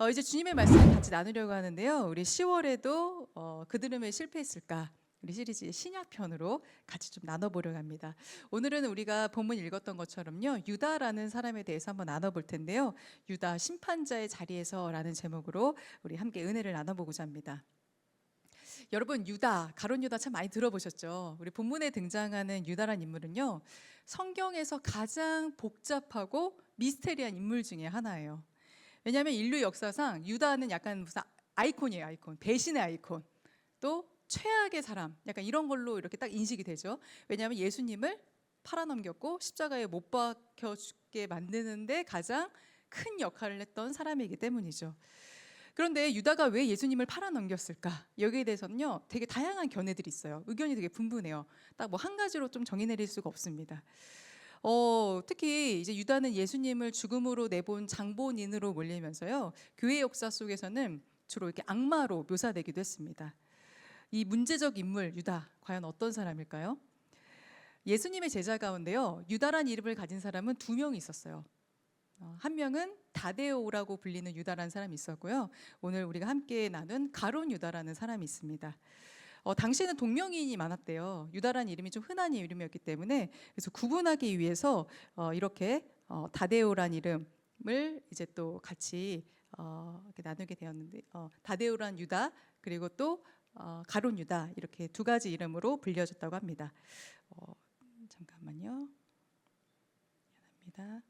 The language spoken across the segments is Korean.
이제 주님의 말씀을 같이 나누려고 하는데요. 우리 10월에도 그들은 왜 실패했을까? 우리 시리즈의 신약편으로 같이 좀 나눠보려고 합니다. 오늘은 우리가 본문 읽었던 것처럼요. 유다라는 사람에 대해서 한번 나눠볼 텐데요. 유다 심판자의 자리에서라는 제목으로 우리 함께 은혜를 나눠보고자 합니다. 여러분, 유다, 가룟 유다 참 많이 들어보셨죠? 우리 본문에 등장하는 유다란 인물은요. 성경에서 가장 복잡하고 미스테리한 인물 중에 하나예요. 왜냐하면 인류 역사상 유다는 약간 무슨 아이콘이에요, 아이콘. 배신의 아이콘. 또 최악의 사람. 약간 이런 걸로 이렇게 딱 인식이 되죠. 왜냐하면 예수님을 팔아넘겼고 십자가에 못 박혀 죽게 만드는데 가장 큰 역할을 했던 사람이기 때문이죠. 그런데 유다가 왜 예수님을 팔아넘겼을까? 여기에 대해서는요, 되게 다양한 견해들이 있어요. 의견이 되게 분분해요. 딱 뭐 한 가지로 좀 정의 내릴 수가 없습니다. 특히 이제 유다는 예수님을 죽음으로 내본 장본인으로 몰리면서요, 교회 역사 속에서는 주로 이렇게 악마로 묘사되기도 했습니다. 이 문제적 인물 유다, 과연 어떤 사람일까요? 예수님의 제자 가운데요, 유다란 이름을 가진 사람은 두 명이 있었어요. 한 명은 다데오라고 불리는 유다라는 사람이 있었고요. 오늘 우리가 함께 나눈 가룟 유다라는 사람이 있습니다. 당시에는 동명이인이 많았대요. 유다라는 이름이 좀 흔한 이름이었기 때문에, 그래서 구분하기 위해서 이렇게 다데오란 이름을 이제 또 같이 이렇게 나누게 되었는데, 다데오란 유다 그리고 또 가룟 유다, 이렇게 두 가지 이름으로 불려졌다고 합니다. 잠깐만요. 미안합니다.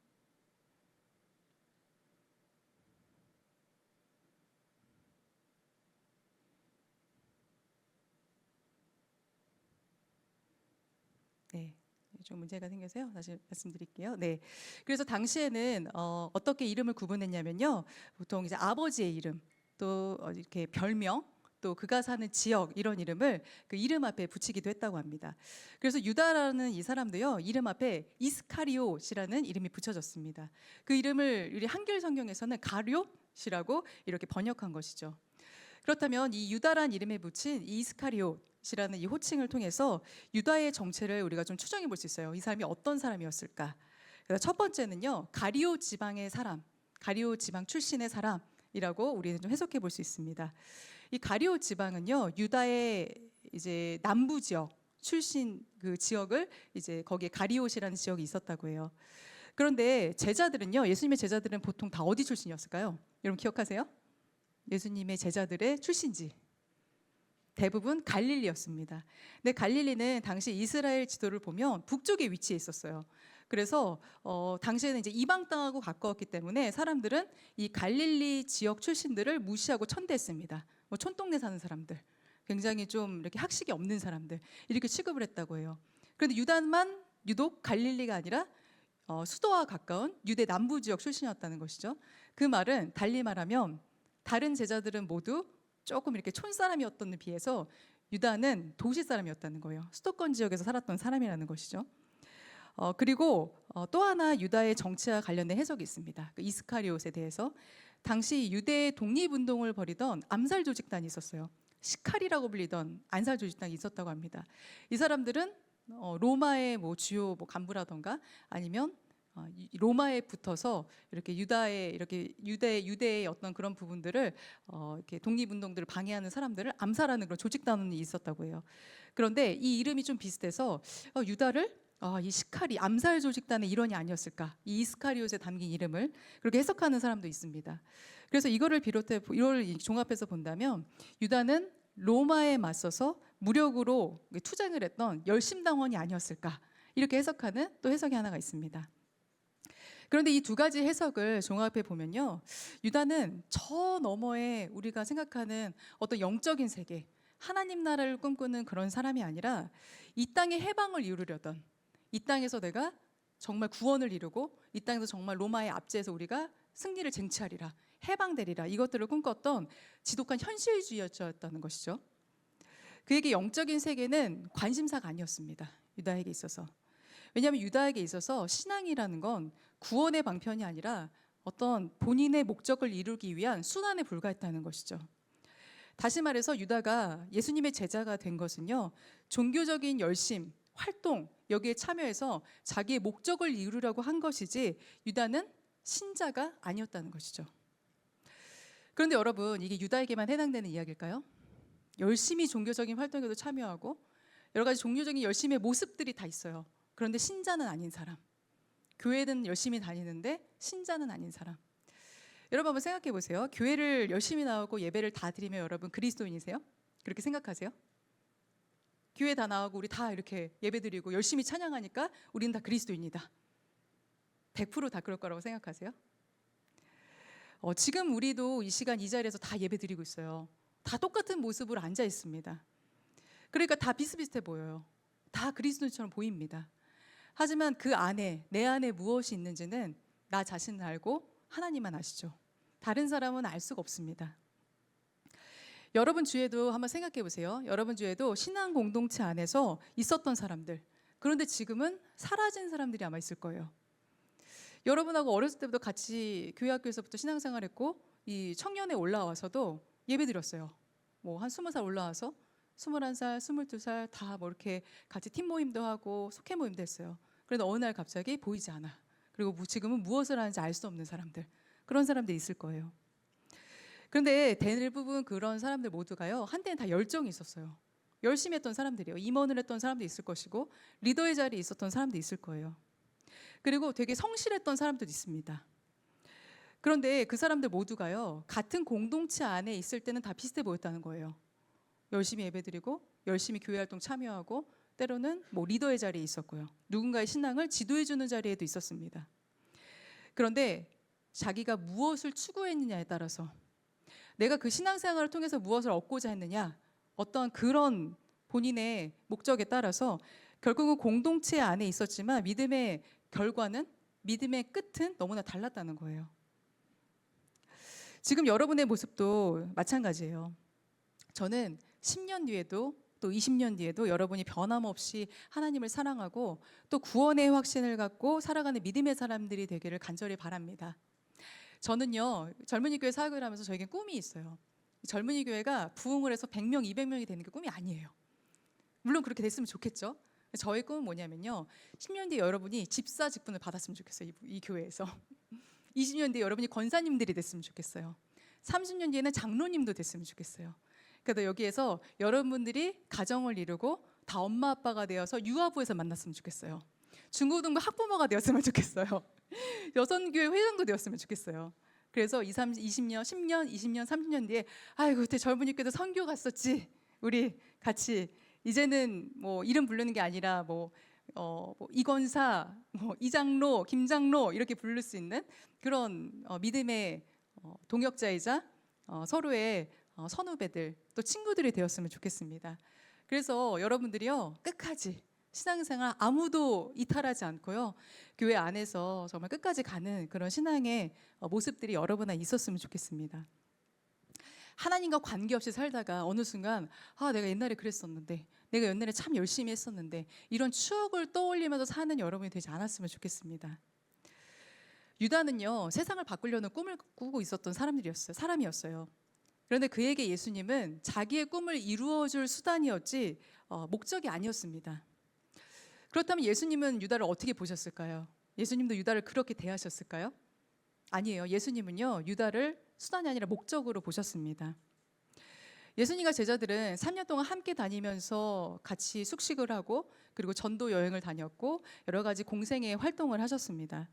네. 좀 문제가 생겨서요. 다시 말씀드릴게요. 네. 그래서 당시에는 어떻게 이름을 구분했냐면요. 보통 이제 아버지의 이름, 또 이렇게 별명, 또 그가 사는 지역, 이런 이름을 그 이름 앞에 붙이기도 했다고 합니다. 그래서 유다라는 이 사람도요, 이름 앞에 이스카리옷이라는 이름이 붙여졌습니다. 그 이름을 우리 한글 성경에서는 가룟이라고 이렇게 번역한 것이죠. 그렇다면 이 유다란 이름에 붙인 이 이스카리옷이라는 이 호칭을 통해서 유다의 정체를 우리가 좀 추정해 볼 수 있어요. 이 사람이 어떤 사람이었을까? 그래서 첫 번째는요, 가리오 지방의 사람, 가리오 지방 출신의 사람이라고 우리는 좀 해석해 볼 수 있습니다. 이 가리오 지방은요, 유다의 이제 남부 지역 출신 그 지역을 이제 거기에 가리옷이라는 지역이 있었다고 해요. 그런데 제자들은요, 예수님의 제자들은 보통 다 어디 출신이었을까요? 여러분 기억하세요? 예수님의 제자들의 출신지 대부분 갈릴리였습니다. 근데 갈릴리는 당시 이스라엘 지도를 보면 북쪽에 위치해 있었어요. 그래서 당시에는 이제 이방 땅하고 가까웠기 때문에 사람들은 이 갈릴리 지역 출신들을 무시하고 천대했습니다. 뭐 촌동네 사는 사람들, 굉장히 좀 이렇게 학식이 없는 사람들, 이렇게 취급을 했다고 해요. 그런데 유다만 유독 갈릴리가 아니라 수도와 가까운 유대 남부 지역 출신이었다는 것이죠. 그 말은 달리 말하면 다른 제자들은 모두 조금 이렇게 촌 사람이었던 데 비해서 유다는 도시 사람이었다는 거예요. 수도권 지역에서 살았던 사람이라는 것이죠. 그리고 또 하나 유다의 정치와 관련된 해석이 있습니다. 그 이스카리옷에 대해서 당시 유대 독립운동을 벌이던 암살 조직단이 있었어요. 시칼이라고 불리던 암살 조직단이 있었다고 합니다. 이 사람들은 로마의 뭐 주요 뭐 간부라던가 아니면 로마에 붙어서 이렇게 유다의 이렇게 유대의 어떤 그런 부분들을 이렇게 독립운동들을 방해하는 사람들을 암살하는 그런 조직단이 있었다고 해요. 그런데 이 이름이 좀 비슷해서 유다를 이 시칼이 암살 조직단의 일원이 아니었을까? 이 이스카리옷에 담긴 이름을 그렇게 해석하는 사람도 있습니다. 그래서 이거를 종합해서 본다면 유다는 로마에 맞서서 무력으로 투쟁을 했던 열심당원이 아니었을까? 이렇게 해석하는 또 해석이 하나가 있습니다. 그런데 이 두 가지 해석을 종합해 보면요, 유다는 저 너머에 우리가 생각하는 어떤 영적인 세계, 하나님 나라를 꿈꾸는 그런 사람이 아니라 이 땅의 해방을 이루려던, 이 땅에서 내가 정말 구원을 이루고 이 땅에서 정말 로마의 압제에서 우리가 승리를 쟁취하리라, 해방되리라, 이것들을 꿈꿨던 지독한 현실주의였다는 것이죠. 그에게 영적인 세계는 관심사가 아니었습니다. 유다에게 있어서. 왜냐하면 유다에게 있어서 신앙이라는 건 구원의 방편이 아니라 어떤 본인의 목적을 이루기 위한 순환에 불과했다는 것이죠. 다시 말해서 유다가 예수님의 제자가 된 것은요, 종교적인 열심, 활동, 여기에 참여해서 자기의 목적을 이루려고 한 것이지 유다는 신자가 아니었다는 것이죠. 그런데 여러분, 이게 유다에게만 해당되는 이야기일까요? 열심히 종교적인 활동에도 참여하고 여러 가지 종교적인 열심의 모습들이 다 있어요. 그런데 신자는 아닌 사람, 교회는 열심히 다니는데 신자는 아닌 사람. 여러분 한번 생각해 보세요. 교회를 열심히 나오고 예배를 다 드리면 여러분 그리스도인이세요? 그렇게 생각하세요? 교회 다 나오고 우리 다 이렇게 예배 드리고 열심히 찬양하니까 우리는 다 그리스도인이다. 100%다 그럴 거라고 생각하세요? 지금 우리도 이 시간 이 자리에서 다 예배 드리고 있어요. 다 똑같은 모습으로 앉아 있습니다. 그러니까 다 비슷비슷해 보여요. 다 그리스도인처럼 보입니다. 하지만 그 안에, 내 안에 무엇이 있는지는 나 자신을 알고 하나님만 아시죠. 다른 사람은 알 수가 없습니다. 여러분 주위에도 한번 생각해 보세요. 여러분 주위에도 신앙 공동체 안에서 있었던 사람들, 그런데 지금은 사라진 사람들이 아마 있을 거예요. 여러분하고 어렸을 때부터 같이 교회 학교에서부터 신앙생활했고 이 청년에 올라와서도 예배드렸어요. 뭐 한 20살 올라와서 21살, 22살 다 뭐 이렇게 같이 팀 모임도 하고 속회 모임도 했어요. 그런데 어느 날 갑자기 보이지 않아. 그리고 지금은 무엇을 하는지 알 수 없는 사람들, 그런 사람들이 있을 거예요. 그런데 대부분 그런 사람들 모두가요, 한때는 다 열정이 있었어요. 열심히 했던 사람들이에요. 임원을 했던 사람도 있을 것이고 리더의 자리에 있었던 사람도 있을 거예요. 그리고 되게 성실했던 사람들도 있습니다. 그런데 그 사람들 모두가요, 같은 공동체 안에 있을 때는 다 비슷해 보였다는 거예요. 열심히 예배드리고 열심히 교회 활동 참여하고 때로는 뭐 리더의 자리에 있었고요. 누군가의 신앙을 지도해주는 자리에도 있었습니다. 그런데 자기가 무엇을 추구했느냐에 따라서, 내가 그 신앙생활을 통해서 무엇을 얻고자 했느냐, 어떤 그런 본인의 목적에 따라서 결국은 공동체 안에 있었지만 믿음의 결과는, 믿음의 끝은 너무나 달랐다는 거예요. 지금 여러분의 모습도 마찬가지예요. 저는 10년 뒤에도 또 20년 뒤에도 여러분이 변함없이 하나님을 사랑하고 또 구원의 확신을 갖고 살아가는 믿음의 사람들이 되기를 간절히 바랍니다. 저는요, 젊은이 교회 사역을 하면서 저에게 꿈이 있어요. 젊은이 교회가 부흥을 해서 100명, 200명이 되는 게 꿈이 아니에요. 물론 그렇게 됐으면 좋겠죠. 저의 꿈은 뭐냐면요, 10년 뒤에 여러분이 집사 직분을 받았으면 좋겠어요. 이 교회에서. 20년 뒤에 여러분이 권사님들이 됐으면 좋겠어요. 30년 뒤에는 장로님도 됐으면 좋겠어요. 그래서 여기에서 여러분들이 가정을 이루고 다 엄마 아빠가 되어서 유아부에서 만났으면 좋겠어요. 중고등부 학부모가 되었으면 좋겠어요. 여성교회 회장도 되었으면 좋겠어요. 그래서 20년, 10년, 20년, 30년 뒤에 아이고 그때 젊은이께도 선교 갔었지. 우리 같이 이제는 뭐 이름 부르는 게 아니라 뭐 이권사, 뭐 이장로, 김장로 이렇게 부를 수 있는 그런 믿음의 동역자이자 서로의 선후배들, 또 친구들이 되었으면 좋겠습니다. 그래서 여러분들이요, 끝까지 신앙생활 아무도 이탈하지 않고요, 교회 안에서 정말 끝까지 가는 그런 신앙의 모습들이 여러분 안에 있었으면 좋겠습니다. 하나님과 관계없이 살다가 어느 순간 내가 옛날에 그랬었는데, 내가 옛날에 참 열심히 했었는데, 이런 추억을 떠올리면서 사는 여러분이 되지 않았으면 좋겠습니다. 유다는요, 세상을 바꾸려는 꿈을 꾸고 있었던 사람이었어요. 그런데 그에게 예수님은 자기의 꿈을 이루어줄 수단이었지 목적이 아니었습니다. 그렇다면 예수님은 유다를 어떻게 보셨을까요? 예수님도 유다를 그렇게 대하셨을까요? 아니에요. 예수님은요, 유다를 수단이 아니라 목적으로 보셨습니다. 예수님과 제자들은 3년 동안 함께 다니면서 같이 숙식을 하고 그리고 전도 여행을 다녔고 여러 가지 공생의 활동을 하셨습니다.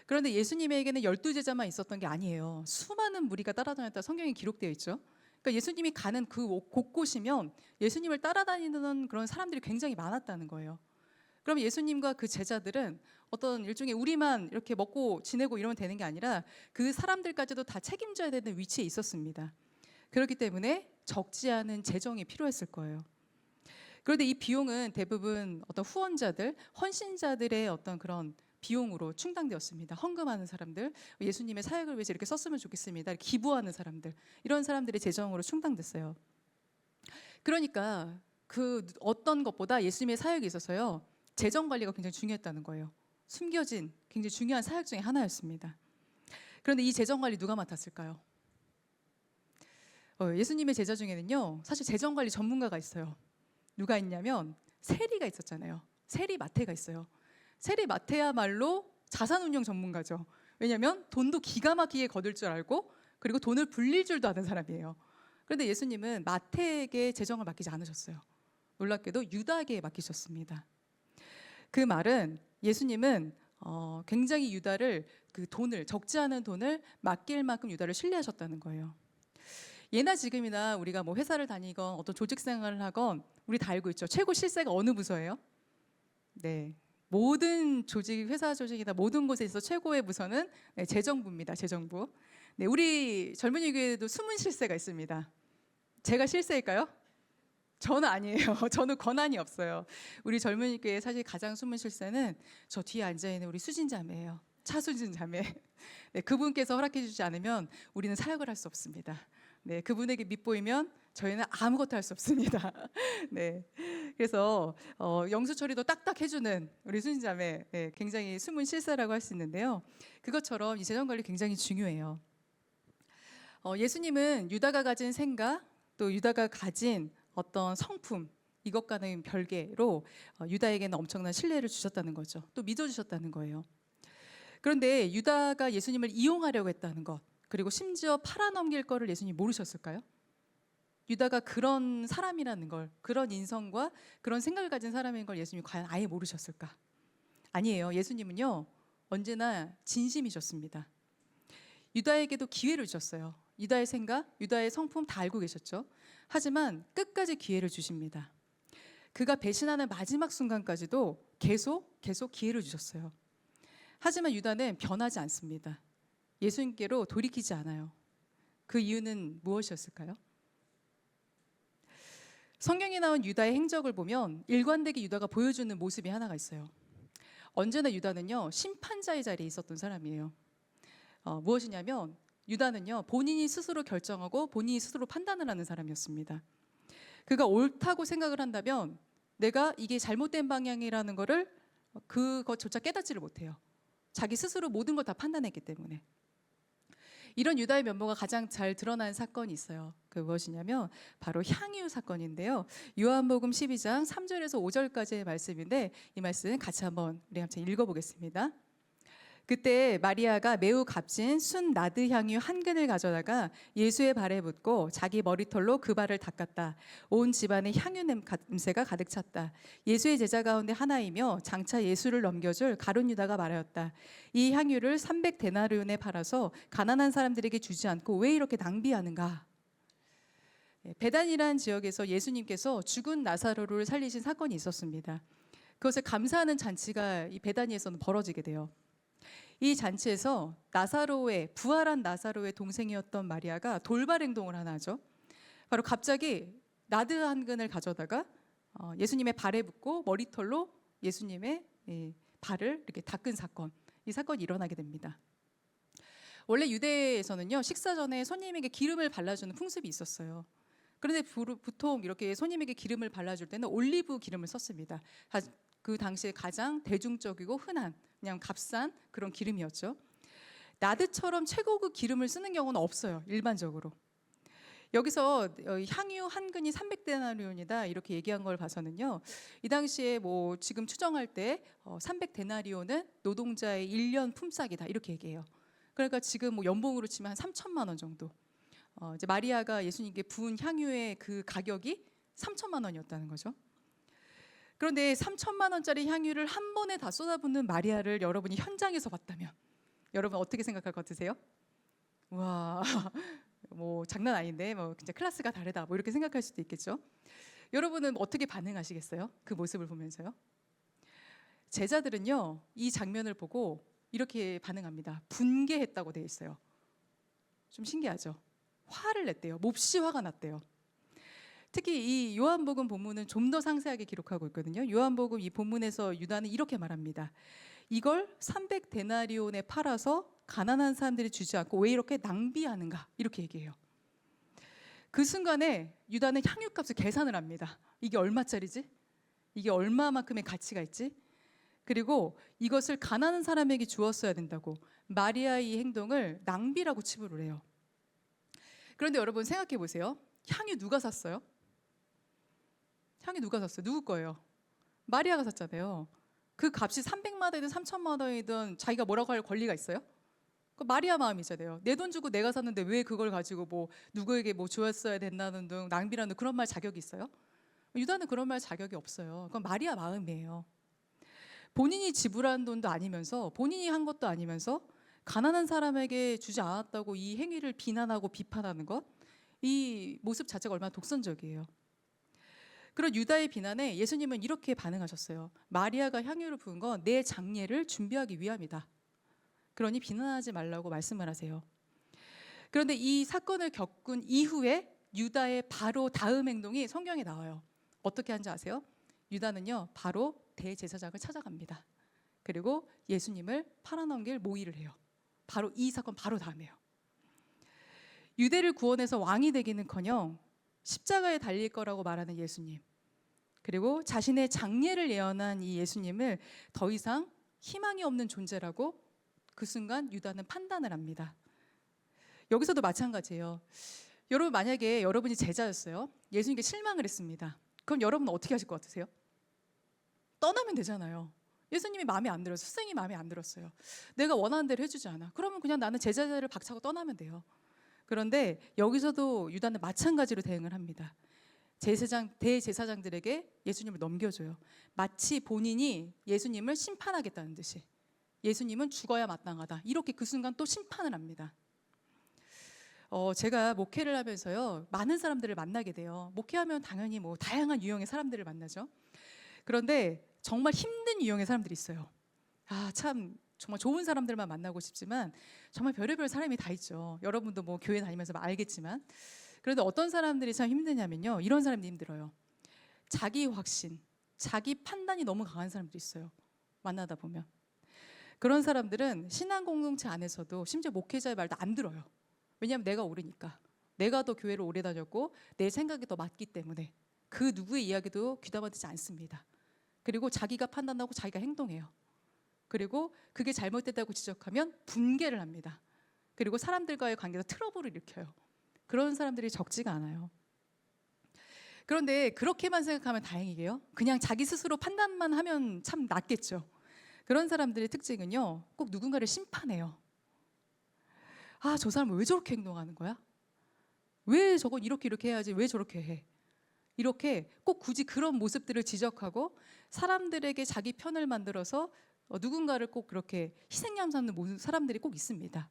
그런데 예수님에게는 12제자만 있었던 게 아니에요. 수많은 무리가 따라다녔다 성경에 기록되어 있죠. 그러니까 예수님이 가는 그 곳곳이면 예수님을 따라다니는 그런 사람들이 굉장히 많았다는 거예요. 그럼 예수님과 그 제자들은 어떤 일종의 우리만 이렇게 먹고 지내고 이러면 되는 게 아니라 그 사람들까지도 다 책임져야 되는 위치에 있었습니다. 그렇기 때문에 적지 않은 재정이 필요했을 거예요. 그런데 이 비용은 대부분 어떤 후원자들, 헌신자들의 어떤 그런 비용으로 충당되었습니다. 헌금하는 사람들, 예수님의 사역을 위해서 이렇게 썼으면 좋겠습니다. 기부하는 사람들, 이런 사람들의 재정으로 충당됐어요. 그러니까 그 어떤 것보다 예수님의 사역에 있어서요, 재정 관리가 굉장히 중요했다는 거예요. 숨겨진 굉장히 중요한 사역 중에 하나였습니다. 그런데 이 재정 관리 누가 맡았을까요? 예수님의 제자 중에는요, 사실 재정 관리 전문가가 있어요. 누가 있냐면 세리가 있었잖아요. 세리 마태가 있어요. 세리 마태야말로 자산운용 전문가죠. 왜냐하면 돈도 기가 막히게 거둘 줄 알고 그리고 돈을 불릴 줄도 아는 사람이에요. 그런데 예수님은 마태에게 재정을 맡기지 않으셨어요. 놀랍게도 유다에게 맡기셨습니다. 그 말은 예수님은 굉장히 유다를 그 돈을 적지 않은 돈을 맡길 만큼 유다를 신뢰하셨다는 거예요. 예나 지금이나 우리가 뭐 회사를 다니건 어떤 조직 생활을 하건 우리 다 알고 있죠. 최고 실세가 어느 부서예요? 네. 모든 조직, 회사 조직이나 모든 곳에 있어 최고의 부서는 네, 재정부입니다. 재정부. 네, 우리 젊은이 교회에도 숨은 실세가 있습니다. 제가 실세일까요? 저는 아니에요. 저는 권한이 없어요. 우리 젊은이 교회 사실 가장 숨은 실세는 저 뒤에 앉아 있는 우리 수진 자매예요. 차수진 자매. 네, 그분께서 허락해 주지 않으면 우리는 사역을 할 수 없습니다. 네, 그분에게 밑보이면 저희는 아무것도 할 수 없습니다. 네, 그래서 영수 처리도 딱딱 해주는 우리 수진 자매, 네, 굉장히 숨은 실세라고 할 수 있는데요. 그것처럼 이 재정 관리 굉장히 중요해요. 예수님은 유다가 가진 생각, 또 유다가 가진 어떤 성품, 이것과는 별개로 유다에게는 엄청난 신뢰를 주셨다는 거죠. 또 믿어주셨다는 거예요. 그런데 유다가 예수님을 이용하려고 했다는 것, 그리고 심지어 팔아넘길 거를 예수님이 모르셨을까요? 유다가 그런 사람이라는 걸, 그런 인성과 그런 생각을 가진 사람인 걸 예수님이 과연 아예 모르셨을까? 아니에요. 예수님은요, 언제나 진심이셨습니다. 유다에게도 기회를 주셨어요. 유다의 생각, 유다의 성품 다 알고 계셨죠. 하지만 끝까지 기회를 주십니다. 그가 배신하는 마지막 순간까지도 계속 기회를 주셨어요. 하지만 유다는 변하지 않습니다. 예수님께로 돌이키지 않아요. 그 이유는 무엇이었을까요? 성경에 나온 유다의 행적을 보면 일관되게 유다가 보여주는 모습이 하나가 있어요. 언제나 유다는요, 심판자의 자리에 있었던 사람이에요. 무엇이냐면 유다는요, 본인이 스스로 결정하고 본인이 스스로 판단을 하는 사람이었습니다. 그가 옳다고 생각을 한다면 내가 이게 잘못된 방향이라는 거를 그것조차 깨닫지를 못해요. 자기 스스로 모든 걸 다 판단했기 때문에. 이런 유다의 면모가 가장 잘 드러난 사건이 있어요. 그 무엇이냐면 바로 향유 사건인데요. 요한복음 12장 3절에서 5절까지의 말씀인데 이 말씀 같이 한번 우리 함께 읽어보겠습니다. 그때 마리아가 매우 값진 순 나드 향유 한 근을 가져다가 예수의 발에 붓고 자기 머리털로 그 발을 닦았다. 온 집안에 향유 냄새가 가득 찼다. 예수의 제자 가운데 하나이며 장차 예수를 넘겨줄 가룟 유다가 말하였다. 이 향유를 300데나리온에 팔아서 가난한 사람들에게 주지 않고 왜 이렇게 낭비하는가? 베단이라는 지역에서 예수님께서 죽은 나사로를 살리신 사건이 있었습니다. 그것을 감사하는 잔치가 이 베다니에서는 벌어지게 돼요. 이 잔치에서 부활한 나사로의 동생이었던 마리아가 돌발 행동을 하나 하죠. 바로 갑자기 나드 한 근을 가져다가 예수님의 발에 붓고 머리털로 예수님의 발을 이렇게 닦은 사건, 이 사건이 일어나게 됩니다. 원래 유대에서는요, 식사 전에 손님에게 기름을 발라주는 풍습이 있었어요. 그런데 보통 이렇게 손님에게 기름을 발라줄 때는 올리브 기름을 썼습니다. 그 당시에 가장 대중적이고 흔한 그냥 값싼 그런 기름이었죠. 나드처럼 최고급 기름을 쓰는 경우는 없어요. 일반적으로. 여기서 향유 한 근이 300데나리온이다 이렇게 얘기한 걸 봐서는요. 이 당시에 뭐 지금 추정할 때 300데나리온은 노동자의 1년 품삯이다 이렇게 얘기해요. 그러니까 지금 뭐 연봉으로 치면 한 3천만 원 정도. 이제 마리아가 예수님께 부은 향유의 그 가격이 3천만 원이었다는 거죠. 그런데 3천만 원짜리 향유를 한 번에 다 쏟아붓는 마리아를 여러분이 현장에서 봤다면 여러분 어떻게 생각할 것 같으세요? 와, 뭐 장난 아닌데 뭐 진짜 클래스가 다르다 뭐 이렇게 생각할 수도 있겠죠. 여러분은 어떻게 반응하시겠어요? 그 모습을 보면서요. 제자들은요, 이 장면을 보고 이렇게 반응합니다. 분개했다고 되어 있어요. 좀 신기하죠? 화를 냈대요. 몹시 화가 났대요. 특히 이 요한복음 본문은 좀 더 상세하게 기록하고 있거든요. 요한복음 이 본문에서 유다는 이렇게 말합니다. 이걸 300데나리온에 팔아서 가난한 사람들이 주지 않고 왜 이렇게 낭비하는가? 이렇게 얘기해요. 그 순간에 유다는 향유값을 계산을 합니다. 이게 얼마짜리지? 이게 얼마만큼의 가치가 있지? 그리고 이것을 가난한 사람에게 주었어야 된다고 마리아의 이 행동을 낭비라고 치부를 해요. 그런데 여러분 생각해 보세요. 향유 누가 샀어요? 향유 누가 샀어요? 누구 거예요? 마리아가 샀잖아요. 그 값이 300만 원이든 3천만 원이든 자기가 뭐라고 할 권리가 있어요? 그 마리아 마음이잖아요. 내 돈 주고 내가 샀는데 왜 그걸 가지고 뭐 누구에게 뭐 주었어야 된다는 등 낭비라는 그런 말 자격이 있어요? 유다는 그런 말 자격이 없어요. 그건 마리아 마음이에요. 본인이 지불한 돈도 아니면서 본인이 한 것도 아니면서 가난한 사람에게 주지 않았다고 이 행위를 비난하고 비판하는 것, 이 모습 자체가 얼마나 독선적이에요. 그런 유다의 비난에 예수님은 이렇게 반응하셨어요. 마리아가 향유를 부은 건 내 장례를 준비하기 위함이다. 그러니 비난하지 말라고 말씀을 하세요. 그런데 이 사건을 겪은 이후에 유다의 바로 다음 행동이 성경에 나와요. 어떻게 한지 아세요? 유다는요, 바로 대제사장을 찾아갑니다. 그리고 예수님을 팔아넘길 모의를 해요. 바로 이 사건 바로 다음에요. 유대를 구원해서 왕이 되기는커녕 십자가에 달릴 거라고 말하는 예수님, 그리고 자신의 장례를 예언한 이 예수님을 더 이상 희망이 없는 존재라고 그 순간 유다는 판단을 합니다. 여기서도 마찬가지예요. 여러분, 만약에 여러분이 제자였어요. 예수님께 실망을 했습니다. 그럼 여러분은 어떻게 하실 것 같으세요? 떠나면 되잖아요. 예수님이 마음에 안 들어서, 스승이 마음에 안 들었어요. 내가 원하는 대로 해주지 않아. 그러면 그냥 나는 제자를 박차고 떠나면 돼요. 그런데 여기서도 유다는 마찬가지로 대응을 합니다. 대제사장들에게 예수님을 넘겨줘요. 마치 본인이 예수님을 심판하겠다는 듯이. 예수님은 죽어야 마땅하다. 이렇게 그 순간 또 심판을 합니다. 제가 목회를 하면서요, 많은 사람들을 만나게 돼요. 목회하면 당연히 뭐 다양한 유형의 사람들을 만나죠. 그런데 정말 힘든 유형의 사람들이 있어요. 참 정말 좋은 사람들만 만나고 싶지만 정말 별의별 사람이 다 있죠. 여러분도 뭐 교회 다니면서 알겠지만. 그런데 어떤 사람들이 참 힘드냐면요, 이런 사람들이 힘들어요. 자기 확신, 자기 판단이 너무 강한 사람들이 있어요. 만나다 보면. 그런 사람들은 신앙 공동체 안에서도 심지어 목회자의 말도 안 들어요. 왜냐하면 내가 옳으니까. 내가 더 교회를 오래 다녔고 내 생각이 더 맞기 때문에 그 누구의 이야기도 귀담아 듣지 않습니다. 그리고 자기가 판단하고 자기가 행동해요. 그리고 그게 잘못됐다고 지적하면 분개를 합니다. 그리고 사람들과의 관계에서 트러블을 일으켜요. 그런 사람들이 적지가 않아요. 그런데 그렇게만 생각하면 다행이게요. 그냥 자기 스스로 판단만 하면 참 낫겠죠. 그런 사람들의 특징은요, 꼭 누군가를 심판해요. 저 사람은 왜 저렇게 행동하는 거야? 왜 저건 이렇게 해야지 왜 저렇게 해? 이렇게 꼭 굳이 그런 모습들을 지적하고 사람들에게 자기 편을 만들어서 누군가를 꼭 그렇게 희생양 삼는 사람들이 꼭 있습니다.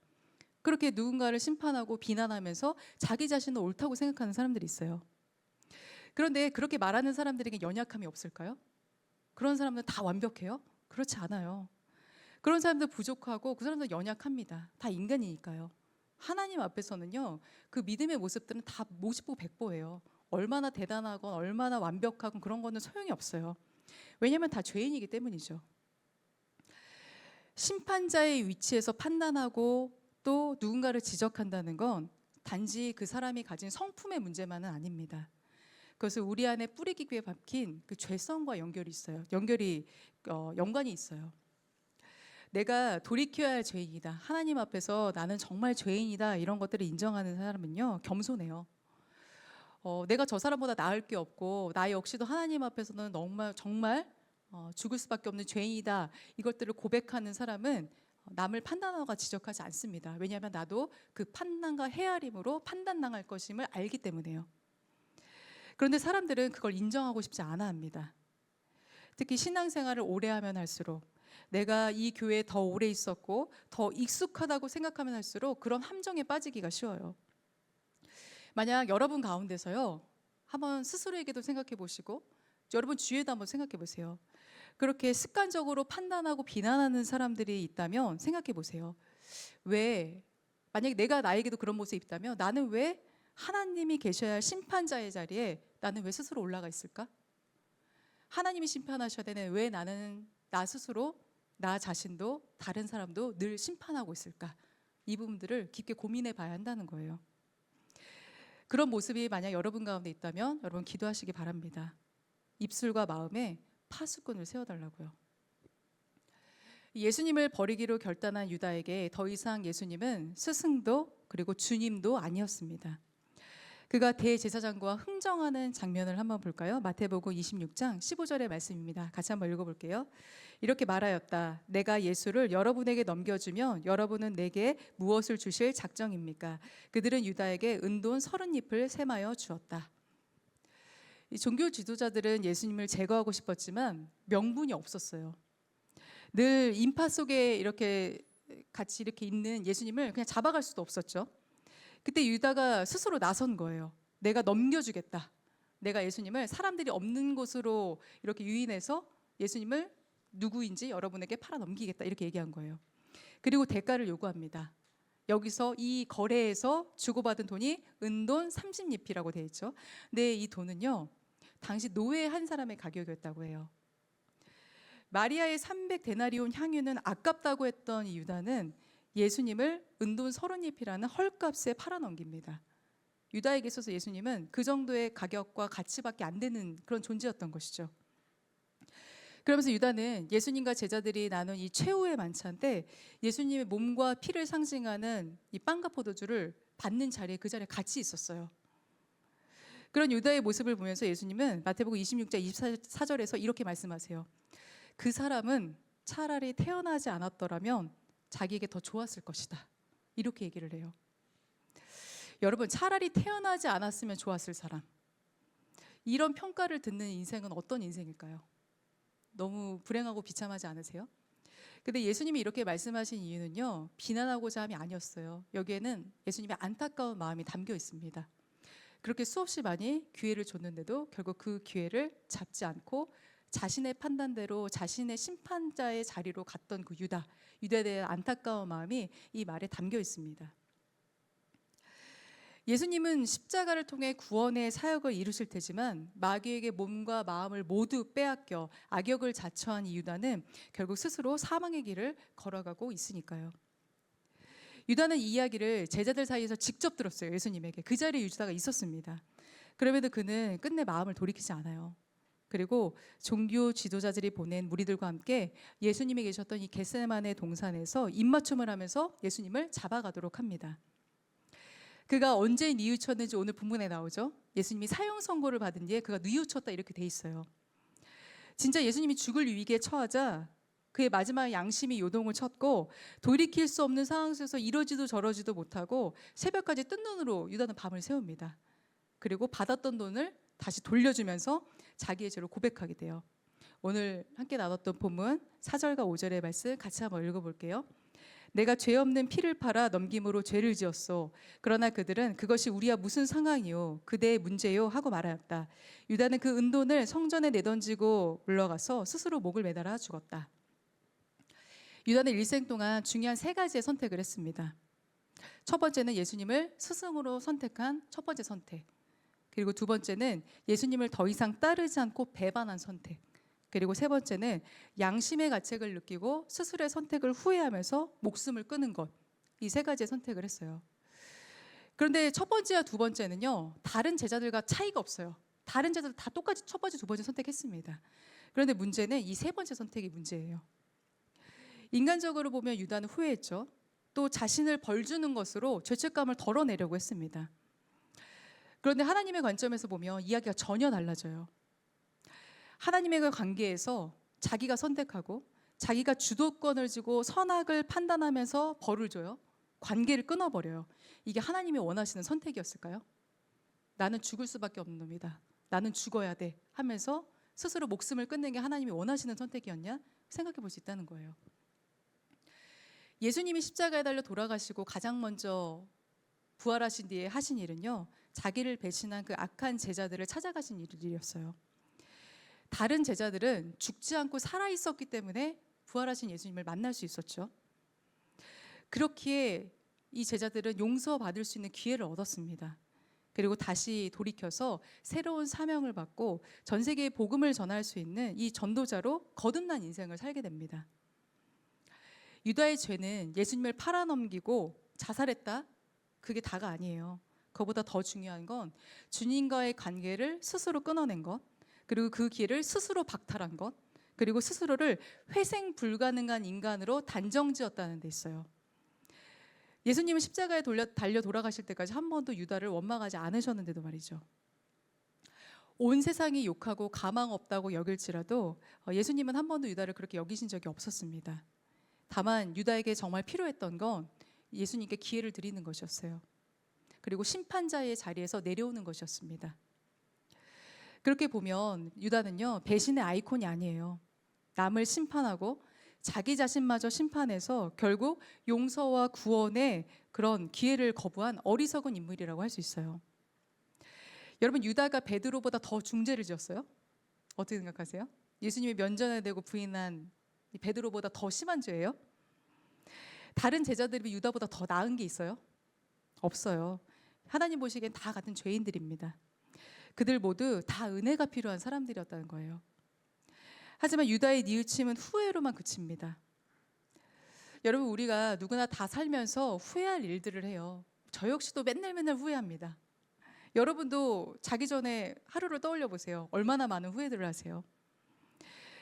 그렇게 누군가를 심판하고 비난하면서 자기 자신을 옳다고 생각하는 사람들이 있어요. 그런데 그렇게 말하는 사람들에게 연약함이 없을까요? 그런 사람들은 다 완벽해요? 그렇지 않아요. 그런 사람들 부족하고 그 사람들 연약합니다. 다 인간이니까요. 하나님 앞에서는요, 그 믿음의 모습들은 다 50보 100보예요. 얼마나 대단하건 얼마나 완벽하건 그런 거는 소용이 없어요. 왜냐하면 다 죄인이기 때문이죠. 심판자의 위치에서 판단하고 또 누군가를 지적한다는 건 단지 그 사람이 가진 성품의 문제만은 아닙니다. 그것은 우리 안에 뿌리 깊게 박힌 그 죄성과 연관이 있어요. 내가 돌이켜야 할 죄인이다. 하나님 앞에서 나는 정말 죄인이다. 이런 것들을 인정하는 사람은요, 겸손해요. 내가 저 사람보다 나을 게 없고 나 역시도 하나님 앞에서는 정말 죽을 수밖에 없는 죄인이다. 이것들을 고백하는 사람은 남을 판단하거나 지적하지 않습니다. 왜냐하면 나도 그 판단과 헤아림으로 판단당할 것임을 알기 때문에요. 그런데 사람들은 그걸 인정하고 싶지 않아 합니다. 특히 신앙생활을 오래 하면 할수록 내가 이 교회에 더 오래 있었고 더 익숙하다고 생각하면 할수록 그런 함정에 빠지기가 쉬워요. 만약 여러분 가운데서요, 한번 스스로에게도 생각해 보시고 여러분 주위에도 한번 생각해 보세요. 그렇게 습관적으로 판단하고 비난하는 사람들이 있다면 생각해 보세요. 만약에 내가 나에게도 그런 모습이 있다면 나는 왜 하나님이 계셔야 할 심판자의 자리에 나는 왜 스스로 올라가 있을까? 하나님이 심판하셔야 되는 왜 나는 나 스스로 나 자신도 다른 사람도 늘 심판하고 있을까? 이 부분들을 깊게 고민해 봐야 한다는 거예요. 그런 모습이 만약 여러분 가운데 있다면 여러분 기도하시기 바랍니다. 입술과 마음에 파수꾼을 세워달라고요. 예수님을 버리기로 결단한 유다에게 더 이상 예수님은 스승도 그리고 주님도 아니었습니다. 그가 대제사장과 흥정하는 장면을 한번 볼까요? 마태복음 26장 15절의 말씀입니다. 같이 한번 읽어볼게요. 이렇게 말하였다. 내가 예수를 여러분에게 넘겨주면 여러분은 내게 무엇을 주실 작정입니까? 그들은 유다에게 은돈 30잎을 셈하여 주었다. 이 종교 지도자들은 예수님을 제거하고 싶었지만 명분이 없었어요. 늘 인파 속에 이렇게 같이 이렇게 있는 예수님을 그냥 잡아갈 수도 없었죠. 그때 유다가 스스로 나선 거예요. 내가 넘겨주겠다. 내가 예수님을 사람들이 없는 곳으로 이렇게 유인해서 예수님을 누구인지 여러분에게 팔아 넘기겠다. 이렇게 얘기한 거예요. 그리고 대가를 요구합니다. 여기서 이 거래에서 주고받은 돈이 은돈 30잎이라고 되어 있죠. 근데 이 돈은요, 당시 노예 한 사람의 가격이었다고 해요. 마리아의 300데나리온 향유는 아깝다고 했던 이 유다는 예수님을 은돈 30잎이라는 헐값에 팔아넘깁니다. 유다에게 있어서 예수님은 그 정도의 가격과 가치밖에 안 되는 그런 존재였던 것이죠. 그러면서 유다는 예수님과 제자들이 나눈 이 최후의 만찬 때 예수님의 몸과 피를 상징하는 이 빵과 포도주를 받는 자리에 그 자리에 같이 있었어요. 그런 유다의 모습을 보면서 예수님은 마태복음 26장 24절에서 이렇게 말씀하세요. 그 사람은 차라리 태어나지 않았더라면 자기에게 더 좋았을 것이다. 이렇게 얘기를 해요. 여러분, 차라리 태어나지 않았으면 좋았을 사람. 이런 평가를 듣는 인생은 어떤 인생일까요? 너무 불행하고 비참하지 않으세요? 근데 예수님이 이렇게 말씀하신 이유는요, 비난하고자 함이 아니었어요. 여기에는 예수님의 안타까운 마음이 담겨 있습니다. 그렇게 수없이 많이 기회를 줬는데도 결국 그 기회를 잡지 않고 자신의 판단대로 자신의 심판자의 자리로 갔던 그 유다에 대한 안타까운 마음이 이 말에 담겨 있습니다. 예수님은 십자가를 통해 구원의 사역을 이루실 테지만 마귀에게 몸과 마음을 모두 빼앗겨 악역을 자처한 이 유다는 결국 스스로 사망의 길을 걸어가고 있으니까요. 유다는 이 이야기를 제자들 사이에서 직접 들었어요. 예수님에게. 그 자리에 유다가 있었습니다. 그럼에도 그는 끝내 마음을 돌이키지 않아요. 그리고 종교 지도자들이 보낸 무리들과 함께 예수님이 계셨던 이 겟세마네 동산에서 입맞춤을 하면서 예수님을 잡아가도록 합니다. 그가 언제 뉘우쳤는지 오늘 본문에 나오죠. 예수님이 사형 선고를 받은 뒤에 그가 뉘우쳤다 이렇게 돼 있어요. 진짜 예수님이 죽을 위기에 처하자 그의 마지막 양심이 요동을 쳤고 돌이킬 수 없는 상황 속에서 이러지도 저러지도 못하고 새벽까지 뜬 눈으로 유다는 밤을 새웁니다. 그리고 받았던 돈을 다시 돌려주면서 자기의 죄를 고백하게 돼요. 오늘 함께 나눴던 본문 4절과 5절의 말씀 같이 한번 읽어볼게요. 내가 죄 없는 피를 팔아 넘김으로 죄를 지었소. 그러나 그들은 그것이 우리야 무슨 상황이요 그대의 문제요 하고 말하였다. 유다는 그 은돈을 성전에 내던지고 물러가서 스스로 목을 매달아 죽었다. 유다는 일생 동안 중요한 3가지의 선택을 했습니다. 첫 번째는 예수님을 스승으로 선택한 첫 번째 선택. 그리고 두 번째는 예수님을 더 이상 따르지 않고 배반한 선택. 그리고 세 번째는 양심의 가책을 느끼고 스스로의 선택을 후회하면서 목숨을 끊은 것. 이 3가지의 선택을 했어요. 그런데 첫 번째와 두 번째는요, 다른 제자들과 차이가 없어요. 다른 제자들 다 똑같이 첫 번째, 두 번째 선택했습니다. 그런데 문제는 이 3번째 선택이 문제예요. 인간적으로 보면 유다는 후회했죠. 또 자신을 벌주는 것으로 죄책감을 덜어내려고 했습니다. 그런데 하나님의 관점에서 보면 이야기가 전혀 달라져요. 하나님의 관계에서 자기가 선택하고 자기가 주도권을 쥐고 선악을 판단하면서 벌을 줘요. 관계를 끊어버려요. 이게 하나님이 원하시는 선택이었을까요? 나는 죽을 수밖에 없는 놈이다. 나는 죽어야 돼 하면서 스스로 목숨을 끊는 게 하나님이 원하시는 선택이었냐? 생각해 볼 수 있다는 거예요. 예수님이 십자가에 달려 돌아가시고 가장 먼저 부활하신 뒤에 하신 일은요, 자기를 배신한 그 악한 제자들을 찾아가신 일이었어요. 다른 제자들은 죽지 않고 살아있었기 때문에 부활하신 예수님을 만날 수 있었죠. 그렇기에 이 제자들은 용서받을 수 있는 기회를 얻었습니다. 그리고 다시 돌이켜서 새로운 사명을 받고 전 세계에 복음을 전할 수 있는 이 전도자로 거듭난 인생을 살게 됩니다. 유다의 죄는 예수님을 팔아넘기고 자살했다? 그게 다가 아니에요. 그보다 더 중요한 건 주님과의 관계를 스스로 끊어낸 것, 그리고 그 길을 스스로 박탈한 것, 그리고 스스로를 회생 불가능한 인간으로 단정지었다는 데 있어요. 예수님은 십자가에 달려 돌아가실 때까지 한 번도 유다를 원망하지 않으셨는데도 말이죠. 온 세상이 욕하고 가망 없다고 여길지라도 예수님은 한 번도 유다를 그렇게 여기신 적이 없었습니다. 다만 유다에게 정말 필요했던 건 예수님께 기회를 드리는 것이었어요. 그리고 심판자의 자리에서 내려오는 것이었습니다. 그렇게 보면 유다는요, 배신의 아이콘이 아니에요. 남을 심판하고 자기 자신마저 심판해서 결국 용서와 구원의 그런 기회를 거부한 어리석은 인물이라고 할 수 있어요. 여러분, 유다가 베드로보다 더 중죄를 지었어요? 어떻게 생각하세요? 예수님이 면전에 대고 부인한 베드로보다 더 심한 죄예요? 다른 제자들이 유다보다 더 나은 게 있어요? 없어요. 하나님 보시기엔 다 같은 죄인들입니다. 그들 모두 다 은혜가 필요한 사람들이었다는 거예요. 하지만 유다의 뉘우침은 후회로만 그칩니다. 여러분, 우리가 누구나 다 살면서 후회할 일들을 해요. 저 역시도 맨날 후회합니다. 여러분도 자기 전에 하루를 떠올려 보세요. 얼마나 많은 후회들을 하세요.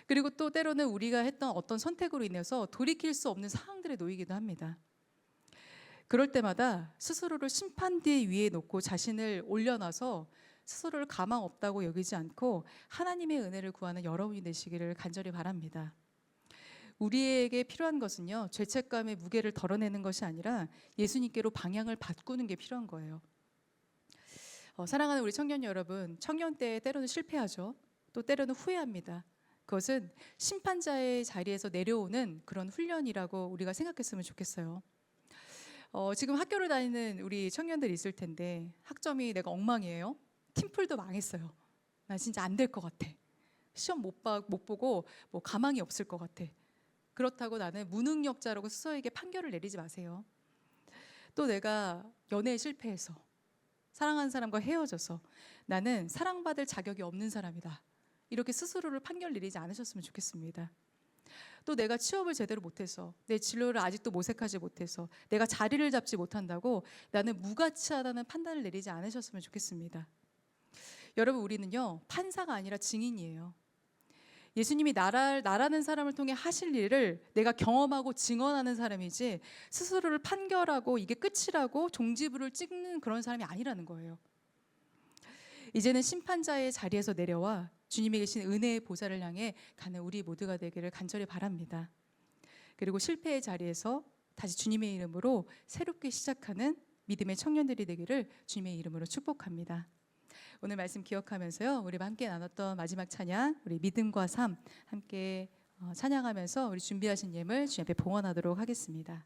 그리고 또 때로는 우리가 했던 어떤 선택으로 인해서 돌이킬 수 없는 상황들에 놓이기도 합니다. 그럴 때마다 스스로를 심판대 위에 놓고 자신을 올려놔서 스스로를 가망 없다고 여기지 않고 하나님의 은혜를 구하는 여러분이 되시기를 간절히 바랍니다. 우리에게 필요한 것은요, 죄책감의 무게를 덜어내는 것이 아니라 예수님께로 방향을 바꾸는 게 필요한 거예요. 사랑하는 우리 청년 여러분, 청년 때 때로는 실패하죠. 또 때로는 후회합니다. 그것은 심판자의 자리에서 내려오는 그런 훈련이라고 우리가 생각했으면 좋겠어요. 지금 학교를 다니는 우리 청년들이 있을 텐데 학점이 내가 엉망이에요. 팀플도 망했어요. 나 진짜 안 될 것 같아. 시험 못 보고 뭐 가망이 없을 것 같아. 그렇다고 나는 무능력자라고 스스로에게 판결을 내리지 마세요. 또 내가 연애에 실패해서 사랑하는 사람과 헤어져서 나는 사랑받을 자격이 없는 사람이다. 이렇게 스스로를 판결 내리지 않으셨으면 좋겠습니다. 또 내가 취업을 제대로 못해서 내 진로를 아직도 모색하지 못해서 내가 자리를 잡지 못한다고 나는 무가치하다는 판단을 내리지 않으셨으면 좋겠습니다. 여러분, 우리는요, 판사가 아니라 증인이에요. 예수님이 나라는 사람을 통해 하실 일을 내가 경험하고 증언하는 사람이지 스스로를 판결하고 이게 끝이라고 종지부를 찍는 그런 사람이 아니라는 거예요. 이제는 심판자의 자리에서 내려와 주님이 계신 은혜의 보좌를 향해 가는 우리 모두가 되기를 간절히 바랍니다. 그리고 실패의 자리에서 다시 주님의 이름으로 새롭게 시작하는 믿음의 청년들이 되기를 주님의 이름으로 축복합니다. 오늘 말씀 기억하면서요, 우리가 함께 나눴던 마지막 찬양, 우리 믿음과 삶 함께 찬양하면서 우리 준비하신 예물 주님 앞에 봉헌하도록 하겠습니다.